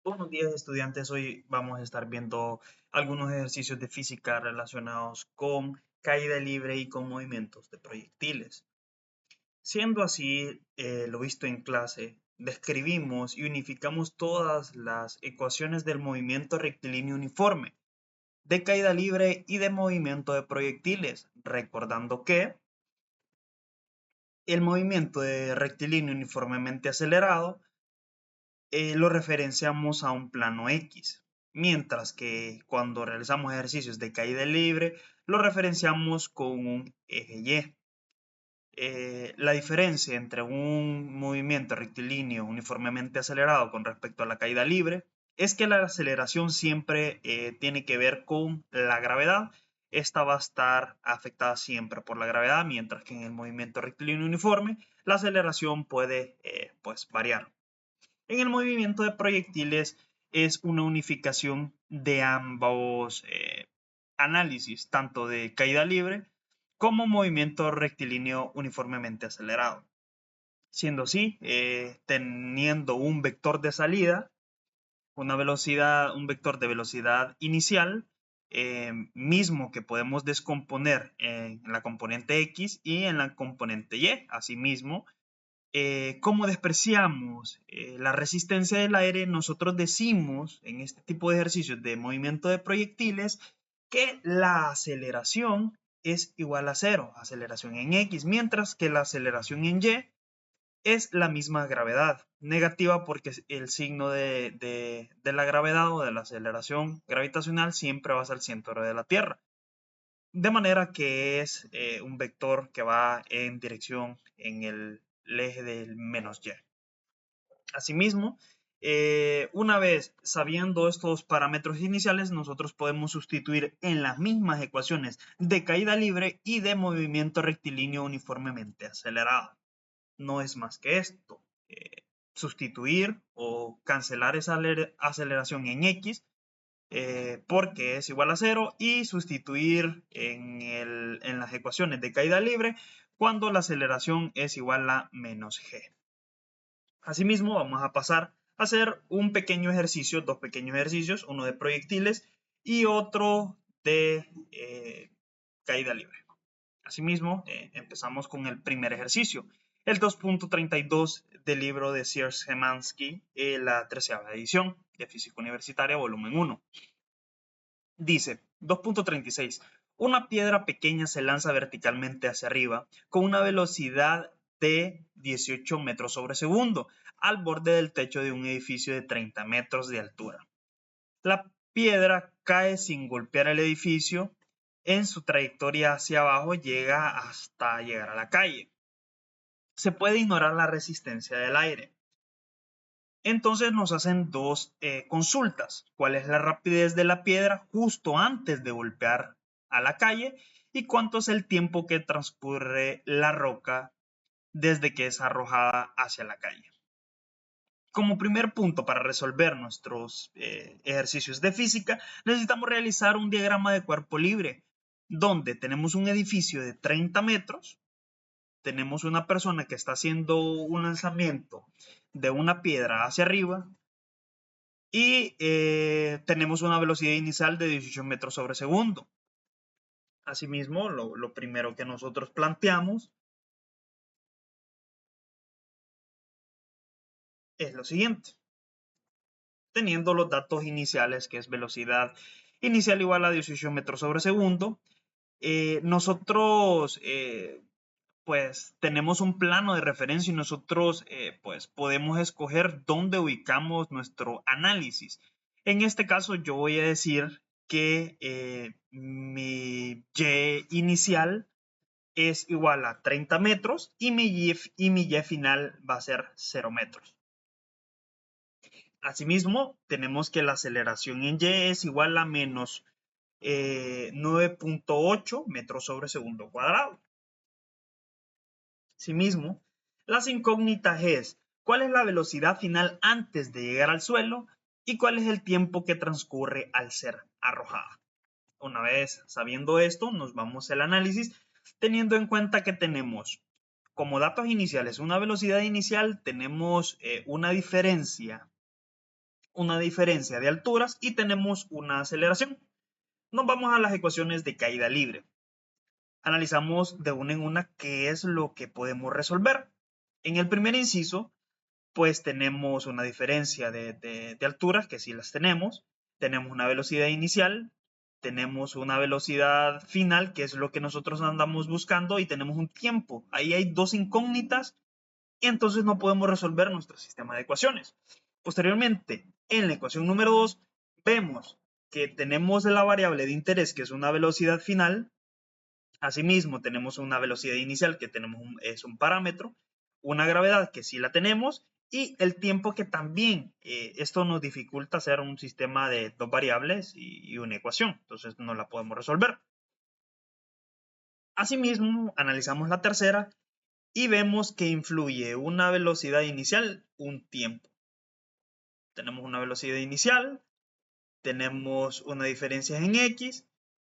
Buenos días, estudiantes. Hoy vamos a estar viendo algunos ejercicios de física relacionados con caída libre y con movimientos de proyectiles. Siendo así, lo visto en clase, describimos y unificamos todas las ecuaciones del movimiento rectilíneo uniforme, de caída libre y de movimiento de proyectiles, recordando que el movimiento de rectilíneo uniformemente acelerado lo referenciamos a un plano X, mientras que cuando realizamos ejercicios de caída libre lo referenciamos con un eje Y. La diferencia entre un movimiento rectilíneo uniformemente acelerado con respecto a la caída libre es que la aceleración siempre tiene que ver con la gravedad. Esta va a estar afectada siempre por la gravedad, mientras que en el movimiento rectilíneo uniforme la aceleración puede pues variar. En el movimiento de proyectiles es una unificación de ambos análisis, tanto de caída libre como movimiento rectilíneo uniformemente acelerado. Siendo así, teniendo un vector de salida, una velocidad, un vector de velocidad inicial, mismo que podemos descomponer en la componente X y en la componente Y. Asimismo, cómo despreciamos la resistencia del aire, nosotros decimos en este tipo de ejercicios de movimiento de proyectiles que la aceleración es igual a cero, aceleración en X, mientras que la aceleración en Y es la misma gravedad, negativa porque el signo de la gravedad o de la aceleración gravitacional siempre va a ser el centro de la Tierra. De manera que es un vector que va en dirección en el eje del menos y. Asimismo, una vez sabiendo estos parámetros iniciales, nosotros podemos sustituir en las mismas ecuaciones de caída libre y de movimiento rectilíneo uniformemente acelerado. No es más que esto. Sustituir o cancelar esa aceleración en X porque es igual a cero y sustituir en las ecuaciones de caída libre cuando la aceleración es igual a menos g. Asimismo, vamos a pasar a hacer un pequeño ejercicio, dos pequeños ejercicios, uno de proyectiles y otro de caída libre. Asimismo, empezamos con el primer ejercicio, el 2.32 del libro de Sierz-Hemansky, la 13ª edición de Física Universitaria, volumen 1. Dice 2.36. Una piedra pequeña se lanza verticalmente hacia arriba con una velocidad de 18 metros sobre segundo al borde del techo de un edificio de 30 metros de altura. La piedra cae sin golpear el edificio. En su trayectoria hacia abajo llega hasta llegar a la calle. Se puede ignorar la resistencia del aire. Entonces nos hacen dos consultas. ¿Cuál es la rapidez de la piedra justo antes de golpear a la calle? ¿Y cuánto es el tiempo que transcurre la roca desde que es arrojada hacia la calle? Como primer punto para resolver nuestros ejercicios de física, necesitamos realizar un diagrama de cuerpo libre, donde tenemos un edificio de 30 metros, tenemos una persona que está haciendo un lanzamiento de una piedra hacia arriba, y tenemos una velocidad inicial de 18 metros sobre segundo. Asimismo, lo primero que nosotros planteamos es lo siguiente. Teniendo los datos iniciales, que es velocidad inicial igual a 18 metros sobre segundo, nosotros pues tenemos un plano de referencia y nosotros pues podemos escoger dónde ubicamos nuestro análisis. En este caso yo voy a decir que mi Y inicial es igual a 30 metros y mi Y final va a ser 0 metros. Asimismo, tenemos que la aceleración en Y es igual a menos 9.8 metros sobre segundo cuadrado. Asimismo, las incógnitas es cuál es la velocidad final antes de llegar al suelo y cuál es el tiempo que transcurre al ser arrojada. Una vez sabiendo esto, nos vamos al análisis teniendo en cuenta que tenemos como datos iniciales una velocidad inicial, tenemos una diferencia una diferencia de alturas y tenemos una aceleración. Nos vamos a las ecuaciones de caída libre. Analizamos de una en una qué es lo que podemos resolver. En el primer inciso, pues tenemos una diferencia de alturas, que sí las tenemos. Tenemos una velocidad inicial, tenemos una velocidad final, que es lo que nosotros andamos buscando, y tenemos un tiempo. Ahí hay dos incógnitas, y entonces no podemos resolver nuestro sistema de ecuaciones. Posteriormente, en la ecuación número 2, vemos que tenemos la variable de interés, que es una velocidad final. Asimismo, tenemos una velocidad inicial, que es un parámetro, una gravedad, que sí la tenemos, y el tiempo, que también esto nos dificulta hacer un sistema de dos variables y una ecuación, entonces no la podemos resolver. Asimismo, analizamos la tercera y vemos que influye una velocidad inicial, un tiempo. Tenemos una velocidad inicial, tenemos una diferencia en x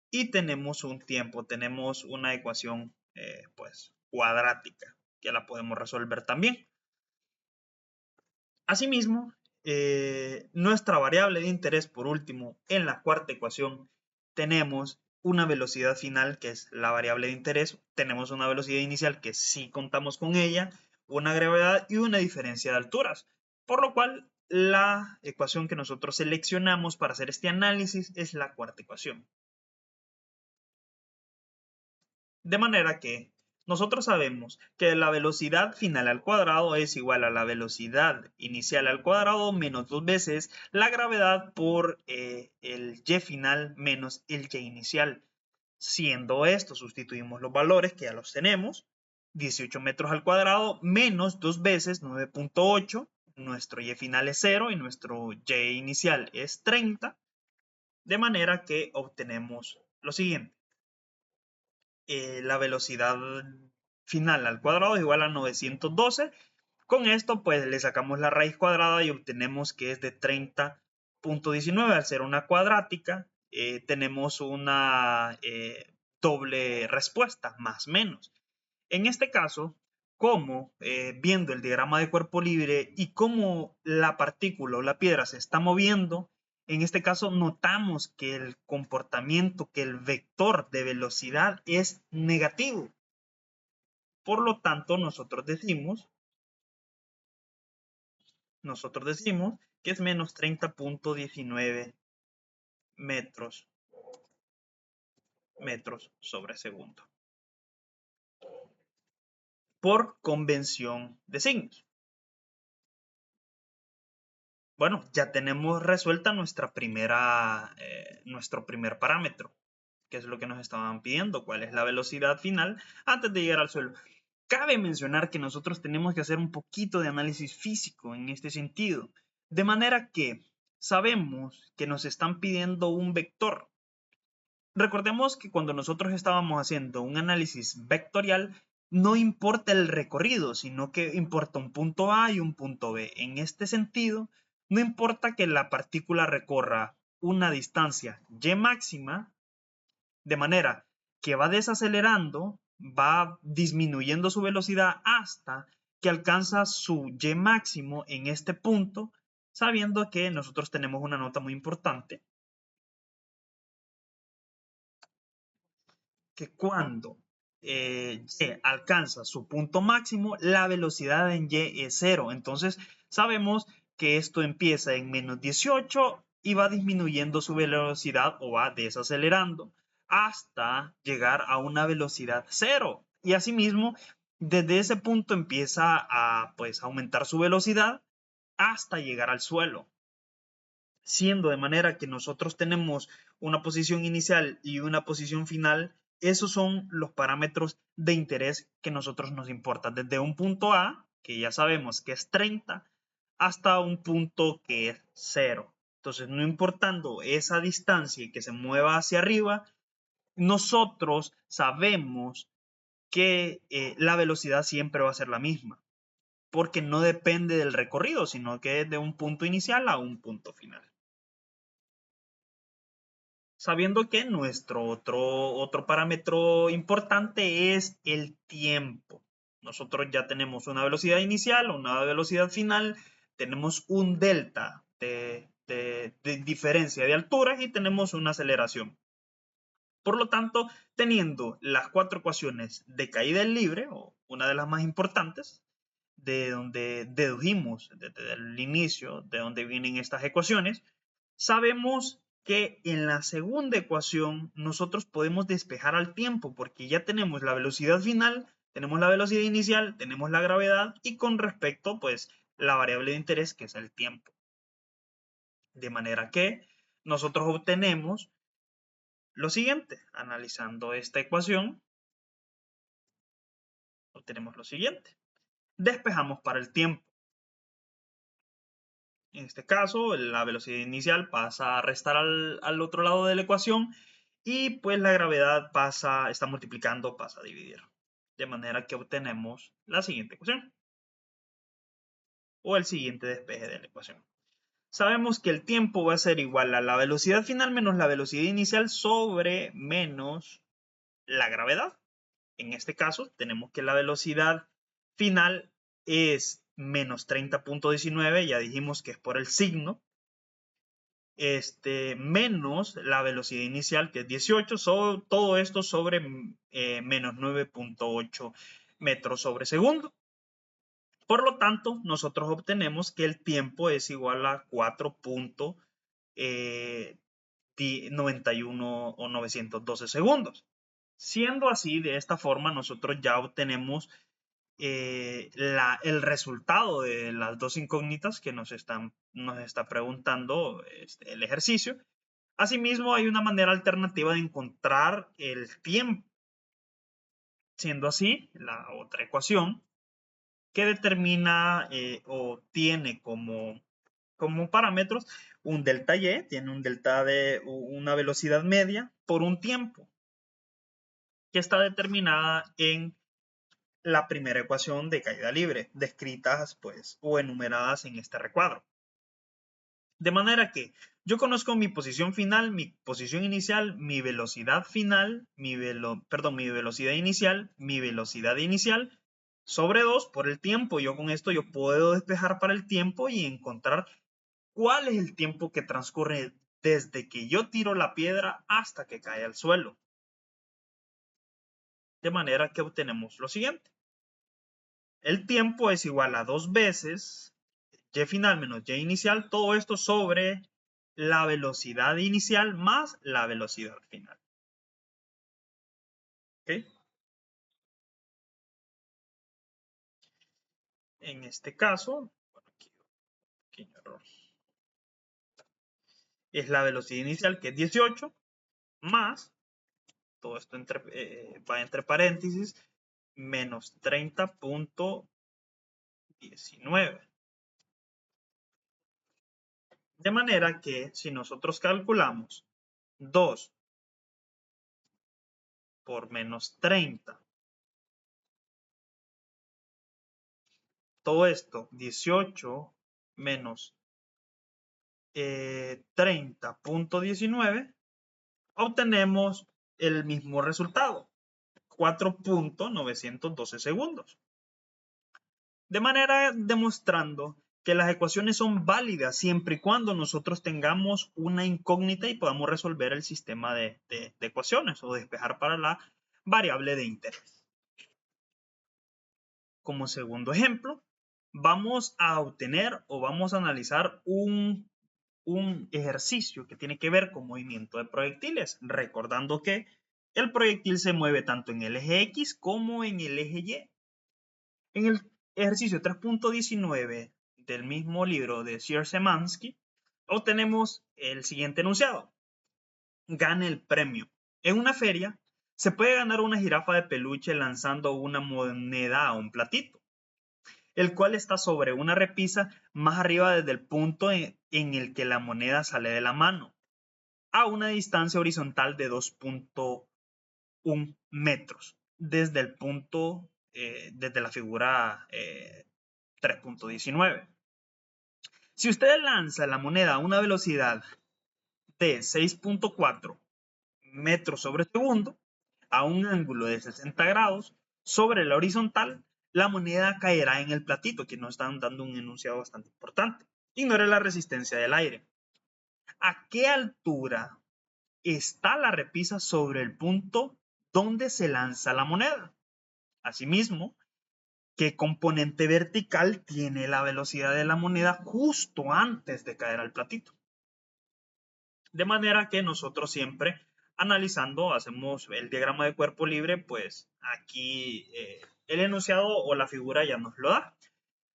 y tenemos un tiempo, tenemos una ecuación pues cuadrática que la podemos resolver también. Asimismo, nuestra variable de interés, por último, en la cuarta ecuación tenemos una velocidad final, que es la variable de interés, tenemos una velocidad inicial, que sí contamos con ella, una gravedad y una diferencia de alturas, por lo cual la ecuación que nosotros seleccionamos para hacer este análisis es la cuarta ecuación. De manera que nosotros sabemos que la velocidad final al cuadrado es igual a la velocidad inicial al cuadrado menos 2 veces la gravedad por el y final menos el y inicial. Siendo esto, sustituimos los valores que ya los tenemos. 18 metros al cuadrado menos 2 veces 9.8. Nuestro y final es 0 y nuestro y inicial es 30. De manera que obtenemos lo siguiente. La velocidad final al cuadrado es igual a 912. Con esto pues le sacamos la raíz cuadrada y obtenemos que es de 30.19. Al ser una cuadrática tenemos una doble respuesta, más o menos. En este caso, como viendo el diagrama de cuerpo libre y cómo la partícula o la piedra se está moviendo, en este caso notamos que el comportamiento, que el vector de velocidad es negativo. Por lo tanto, nosotros decimos que es menos 30.19 metros sobre segundo. Por convención de signos. Bueno, ya tenemos resuelta nuestro primer parámetro, que es lo que nos estaban pidiendo, cuál es la velocidad final antes de llegar al suelo. Cabe mencionar que nosotros tenemos que hacer un poquito de análisis físico en este sentido, de manera que sabemos que nos están pidiendo un vector. Recordemos que cuando nosotros estábamos haciendo un análisis vectorial, no importa el recorrido, sino que importa un punto A y un punto B. En este sentido, no importa que la partícula recorra una distancia y máxima, de manera que va desacelerando, va disminuyendo su velocidad hasta que alcanza su y máximo en este punto, sabiendo que nosotros tenemos una nota muy importante, que cuando y alcanza su punto máximo, la velocidad en y es 0. Entonces sabemos que esto empieza en menos 18 y va disminuyendo su velocidad o va desacelerando hasta llegar a una velocidad 0. Y asimismo, desde ese punto empieza a pues, aumentar su velocidad hasta llegar al suelo. Siendo de manera que nosotros tenemos una posición inicial y una posición final, esos son los parámetros de interés que nosotros nos importan, desde un punto A, que ya sabemos que es 30, hasta un punto que es 0. Entonces, no importando esa distancia y que se mueva hacia arriba, nosotros sabemos que la velocidad siempre va a ser la misma, porque no depende del recorrido, sino que es de un punto inicial a un punto final. Sabiendo que nuestro otro parámetro importante es el tiempo. Nosotros ya tenemos una velocidad inicial, una velocidad final, tenemos un delta de de diferencia de alturas y tenemos una aceleración. Por lo tanto, teniendo las 4 ecuaciones de caída libre, o una de las más importantes, de donde dedujimos desde el inicio, de donde vienen estas ecuaciones, sabemos que en la segunda ecuación nosotros podemos despejar al tiempo, porque ya tenemos la velocidad final, tenemos la velocidad inicial, tenemos la gravedad y con respecto, pues, la variable de interés, que es el tiempo. De manera que nosotros obtenemos lo siguiente, analizando esta ecuación, obtenemos lo siguiente. Despejamos para el tiempo. En este caso, la velocidad inicial pasa a restar al otro lado de la ecuación y pues la gravedad está multiplicando, pasa a dividir. De manera que obtenemos la siguiente ecuación o el siguiente despeje de la ecuación. Sabemos que el tiempo va a ser igual a la velocidad final menos la velocidad inicial sobre menos la gravedad. En este caso, tenemos que la velocidad final es menos 30.19, ya dijimos que es por el signo, menos la velocidad inicial, que es 18, todo esto sobre menos 9.8 metros sobre segundo. Por lo tanto, nosotros obtenemos que el tiempo es igual a 4.91 o 912 segundos. Siendo así, de esta forma, nosotros ya obtenemos el resultado de las dos incógnitas que nos está preguntando el ejercicio. Asimismo, hay una manera alternativa de encontrar el tiempo. Siendo así, la otra ecuación que determina o tiene como parámetros un delta y, tiene un delta de una velocidad media por un tiempo, que está determinada en la primera ecuación de caída libre, descritas pues o enumeradas en este recuadro. De manera que yo conozco mi posición final, mi posición inicial, mi velocidad final, mi velocidad inicial sobre 2 por el tiempo. Yo con esto yo puedo despejar para el tiempo y encontrar cuál es el tiempo que transcurre desde que yo tiro la piedra hasta que cae al suelo. De manera que obtenemos lo siguiente. El tiempo es igual a 2 veces y final menos y inicial, todo esto sobre la velocidad inicial más la velocidad final. ¿Okay? En este caso, bueno, aquí un pequeño error. Es la velocidad inicial, que es 18, más, todo esto va entre paréntesis, menos 30.19. De manera que si nosotros calculamos 2 por menos 30, todo esto 18 menos 30.19, obtenemos el mismo resultado, 4.912 segundos. De manera demostrando que las ecuaciones son válidas siempre y cuando nosotros tengamos una incógnita y podamos resolver el sistema de ecuaciones o despejar para la variable de interés. Como segundo ejemplo, vamos a obtener o vamos a analizar un ejercicio que tiene que ver con movimiento de proyectiles, recordando que el proyectil se mueve tanto en el eje X como en el eje Y. En el ejercicio 3.19 del mismo libro de Szymanski, obtenemos el siguiente enunciado. Gane el premio. En una feria, se puede ganar una jirafa de peluche lanzando una moneda a un platito, el cual está sobre una repisa más arriba desde el punto en el que la moneda sale de la mano, a una distancia horizontal de 2.1 metros, desde el punto, desde la figura 3.19. Si usted lanza la moneda a una velocidad de 6.4 metros sobre segundo, a un ángulo de 60 grados sobre la horizontal, la moneda caerá en el platito, que nos están dando un enunciado bastante importante. Ignore la resistencia del aire. ¿A qué altura está la repisa sobre el punto donde se lanza la moneda? Asimismo, ¿qué componente vertical tiene la velocidad de la moneda justo antes de caer al platito? De manera que nosotros siempre analizando, hacemos el diagrama de cuerpo libre, pues aquí el enunciado o la figura ya nos lo da.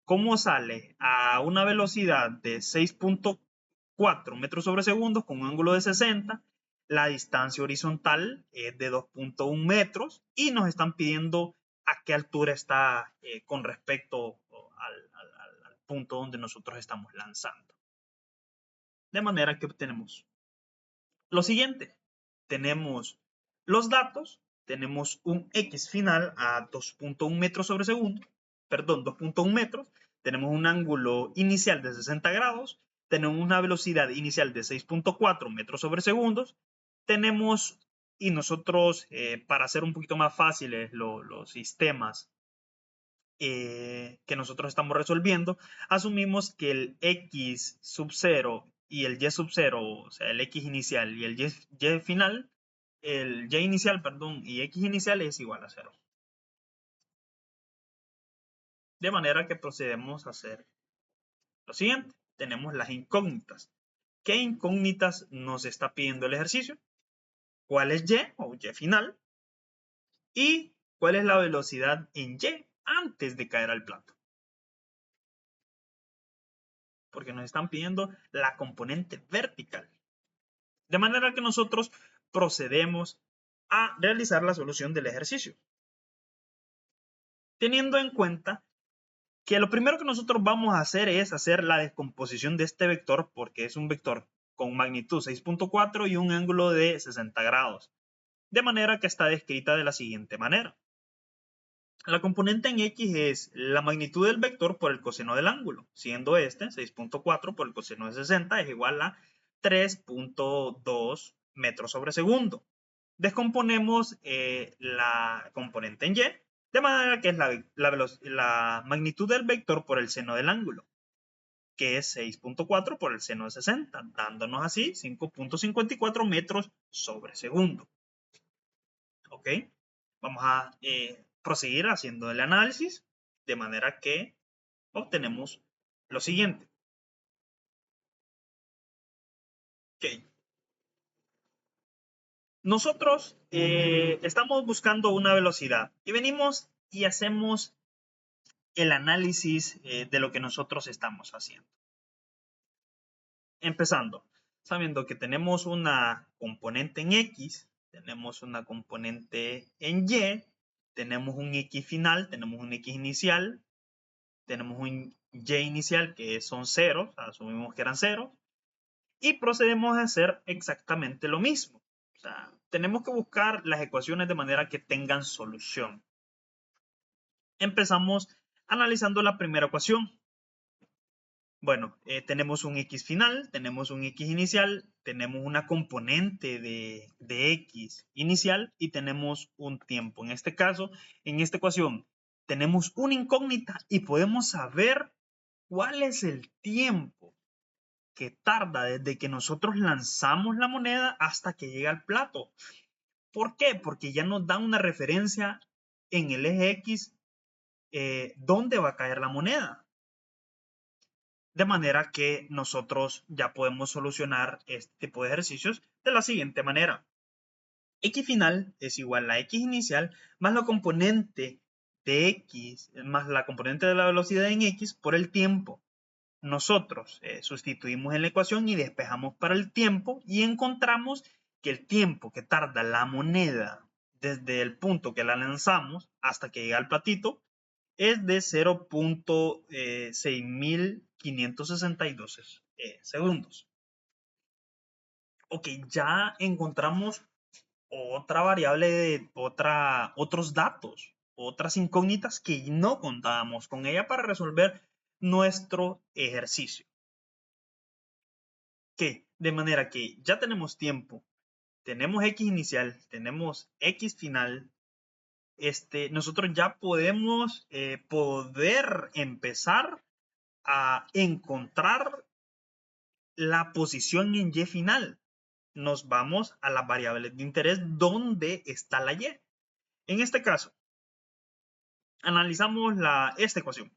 ¿Cómo sale a una velocidad de 6.4 metros sobre segundo con un ángulo de 60? La distancia horizontal es de 2.1 metros y nos están pidiendo a qué altura está con respecto al punto donde nosotros estamos lanzando. De manera que obtenemos lo siguiente. Tenemos los datos, tenemos un X final a 2.1 metros sobre segundo, perdón, 2.1 metros, tenemos un ángulo inicial de 60 grados, tenemos una velocidad inicial de 6.4 metros sobre segundos, tenemos, y nosotros, para hacer un poquito más fáciles los sistemas que nosotros estamos resolviendo, asumimos que el X sub 0 y el Y sub 0, o sea, el X inicial y el Y final, el Y inicial, perdón, y X inicial es igual a 0. De manera que procedemos a hacer lo siguiente. Tenemos las incógnitas. ¿Qué incógnitas nos está pidiendo el ejercicio? ¿Cuál es Y o Y final? ¿Y cuál es la velocidad en Y antes de caer al plato? Porque nos están pidiendo la componente vertical. De manera que nosotros procedemos a realizar la solución del ejercicio. Teniendo en cuenta que lo primero que nosotros vamos a hacer es hacer la descomposición de este vector, porque es un vector con magnitud 6.4 y un ángulo de 60 grados. De manera que está descrita de la siguiente manera. La componente en X es la magnitud del vector por el coseno del ángulo, siendo este 6.4 por el coseno de 60 es igual a 3.2 metros sobre segundo. Descomponemos la componente en Y, de manera que es la magnitud del vector por el seno del ángulo, que es 6.4 por el seno de 60, dándonos así 5.54 metros sobre segundo. ¿Ok? Vamos a proseguir haciendo el análisis, de manera que obtenemos lo siguiente. Ok. Nosotros estamos buscando una velocidad y venimos y hacemos el análisis de lo que nosotros estamos haciendo. Empezando, sabiendo que tenemos una componente en X, tenemos una componente en Y, tenemos un X final, tenemos un X inicial, tenemos un Y inicial que son ceros, asumimos que eran ceros, y procedemos a hacer exactamente lo mismo. O sea, tenemos que buscar las ecuaciones de manera que tengan solución. Empezamos analizando la primera ecuación. Bueno, tenemos un X final, tenemos un X inicial, tenemos una componente de X inicial y tenemos un tiempo. En este caso, en esta ecuación, tenemos una incógnita y podemos saber cuál es el tiempo que tarda desde que nosotros lanzamos la moneda hasta que llega al plato. ¿Por qué? Porque ya nos da una referencia en el eje X dónde va a caer la moneda. De manera que nosotros ya podemos solucionar este tipo de ejercicios de la siguiente manera. X final es igual a X inicial más la componente de X más la componente de la velocidad en X por el tiempo. Nosotros sustituimos en la ecuación y despejamos para el tiempo y encontramos que el tiempo que tarda la moneda desde el punto que la lanzamos hasta que llega al platito es de 0.6562 segundos. Ok, ya encontramos otra variable de otros datos, otras incógnitas que no contábamos con ella para resolver nuestro ejercicio. Que de manera que ya tenemos tiempo, tenemos X inicial, tenemos X final, nosotros ya podemos poder empezar a encontrar la posición en Y final. Nos vamos a las variables de interés donde está la Y. En este caso, analizamos esta ecuación.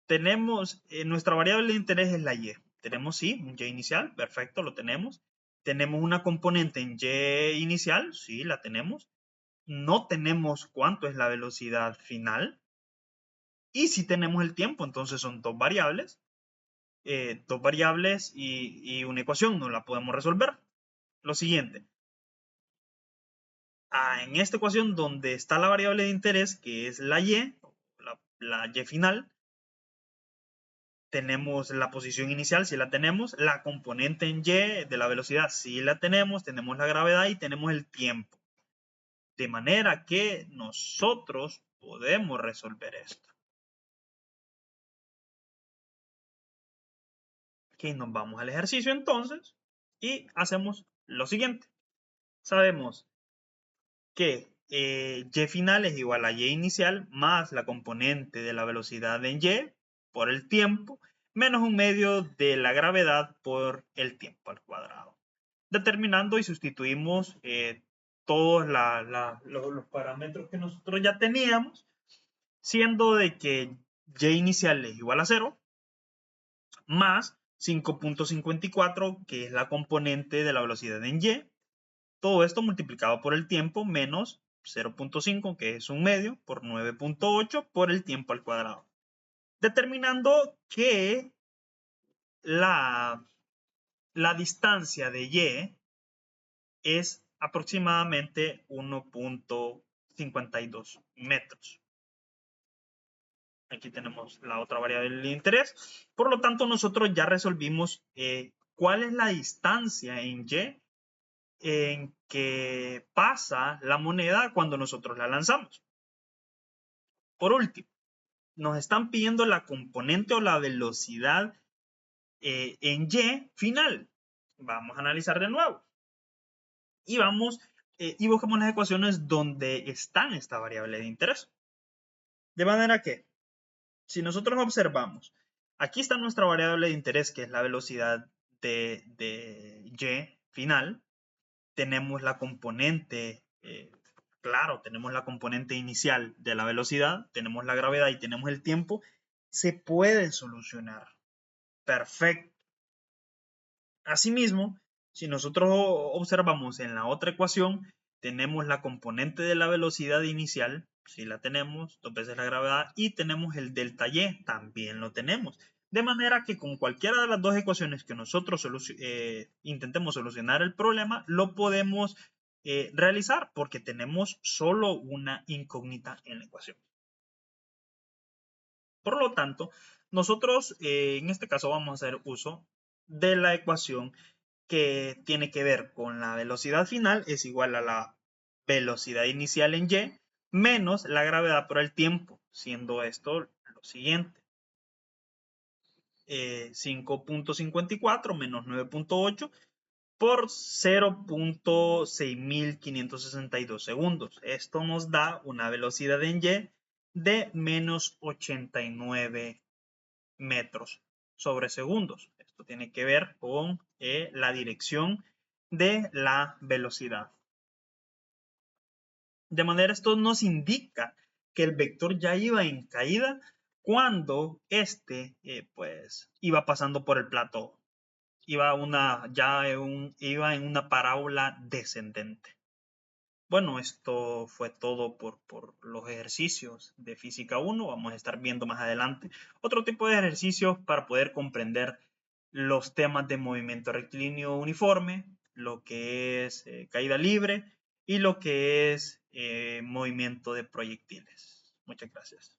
Tenemos, nuestra variable de interés es la Y. Tenemos, sí, un Y inicial, perfecto, lo tenemos. Tenemos una componente en Y inicial, sí, la tenemos. No tenemos cuánto es la velocidad final. Y si tenemos el tiempo, entonces son dos variables y una ecuación, no la podemos resolver. Lo siguiente, en esta ecuación donde está la variable de interés, que es la Y, la Y final, tenemos la posición inicial, si la tenemos, la componente en Y de la velocidad, si la tenemos la gravedad y tenemos el tiempo. De manera que nosotros podemos resolver esto. Ok, nos vamos al ejercicio entonces y hacemos lo siguiente. Sabemos que Y final es igual a Y inicial más la componente de la velocidad en Y por el tiempo menos un medio de la gravedad por el tiempo al cuadrado. Determinando y sustituimos todos los parámetros que nosotros ya teníamos, siendo de que Y inicial es igual a 0 más 5.54, que es la componente de la velocidad en Y. Todo esto multiplicado por el tiempo menos 0.5, que es un medio, por 9.8 por el tiempo al cuadrado. Determinando que la distancia de Y es aproximadamente 1.52 metros. Aquí tenemos la otra variable de interés. Por lo tanto, nosotros ya resolvimos cuál es la distancia en Y en que pasa la moneda cuando nosotros la lanzamos. Por último, nos están pidiendo la componente o la velocidad en Y final. Vamos a analizar de nuevo. Y vamos y buscamos las ecuaciones donde está esta variable de interés. De manera que, si nosotros observamos, aquí está nuestra variable de interés, que es la velocidad de Y final. Tenemos la componente, claro, tenemos la componente inicial de la velocidad, tenemos la gravedad y tenemos el tiempo. Se puede solucionar. Perfecto. Asimismo, si nosotros observamos en la otra ecuación, tenemos la componente de la velocidad inicial, si la tenemos, 2 veces la gravedad, y tenemos el delta Y, también lo tenemos. De manera que con cualquiera de las dos ecuaciones que nosotros intentemos solucionar el problema, lo podemos realizar porque tenemos solo una incógnita en la ecuación. Por lo tanto, nosotros en este caso vamos a hacer uso de la ecuación que tiene que ver con la velocidad final es igual a la velocidad inicial en Y menos la gravedad por el tiempo, siendo esto lo siguiente. 5.54 menos 9.8 por 0.6562 segundos. Esto nos da una velocidad en Y de menos 89 metros sobre segundos. Esto tiene que ver con la dirección de la velocidad. De manera, esto nos indica que el vector ya iba en caída cuando este pues iba pasando por el plató. Iba en una parábola descendente. Bueno, esto fue todo por los ejercicios de Física 1. Vamos a estar viendo más adelante otro tipo de ejercicios para poder comprender los temas de movimiento rectilíneo uniforme, lo que es caída libre y lo que es movimiento de proyectiles. Muchas gracias.